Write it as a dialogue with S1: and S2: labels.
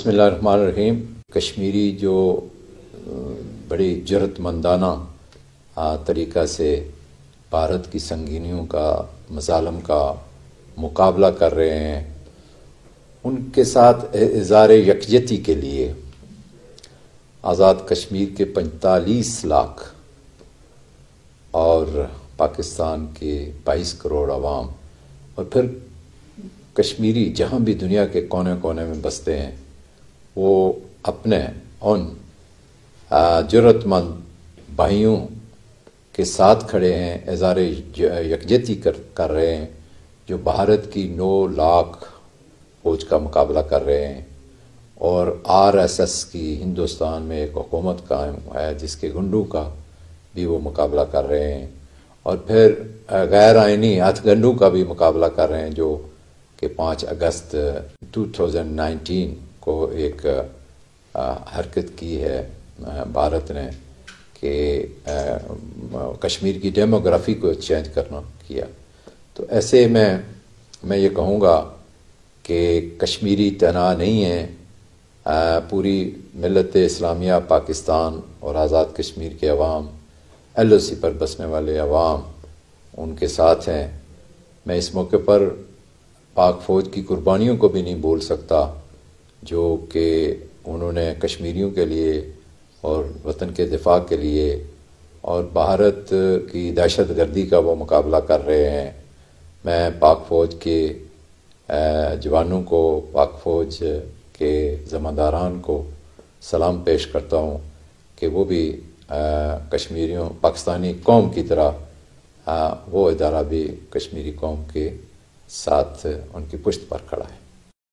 S1: بسم اللہ الرحمن الرحیم۔ کشمیری جو بڑی جرأت مندانہ طریقہ سے بھارت کی سنگینیوں کا، مظالم کا مقابلہ کر رہے ہیں، ان کے ساتھ اظہار یکجہتی کے لیے آزاد کشمیر کے 45 لاکھ اور پاکستان کے 22 کروڑ عوام، اور پھر کشمیری جہاں بھی دنیا کے کونے کونے میں بستے ہیں، وہ اپنے ان جرأت مند بھائیوں کے ساتھ کھڑے ہیں، اظہار یکجہتی کر رہے ہیں، جو بھارت کی 9 لاکھ فوج کا مقابلہ کر رہے ہیں، اور RSS کی ہندوستان میں ایک حکومت قائم ہے جس کے گنڈوں کا بھی وہ مقابلہ کر رہے ہیں، اور پھر غیر آئینی ہتھ گنڈوں کا بھی مقابلہ کر رہے ہیں، جو کہ 5 اگست 2019 کو ایک حرکت کی ہے بھارت نے کہ کشمیر کی ڈیموگرافی کو چینج کرنا کیا۔ تو ایسے میں یہ کہوں گا کہ کشمیری تنہا نہیں ہے، پوری ملت اسلامیہ پاکستان اور آزاد کشمیر کے عوام، LOC پر بسنے والے عوام ان کے ساتھ ہیں۔ میں اس موقع پر پاک فوج کی قربانیوں کو بھی نہیں بول سکتا، جو کہ انہوں نے کشمیریوں کے لیے اور وطن کے دفاع کے لیے اور بھارت کی دہشت گردی کا وہ مقابلہ کر رہے ہیں۔ میں پاک فوج کے جوانوں کو، پاک فوج کے ذمہ داران کو سلام پیش کرتا ہوں کہ وہ بھی کشمیریوں، پاکستانی قوم کی طرح وہ ادارہ بھی کشمیری قوم کے ساتھ ان کی پشت پر کھڑا ہے۔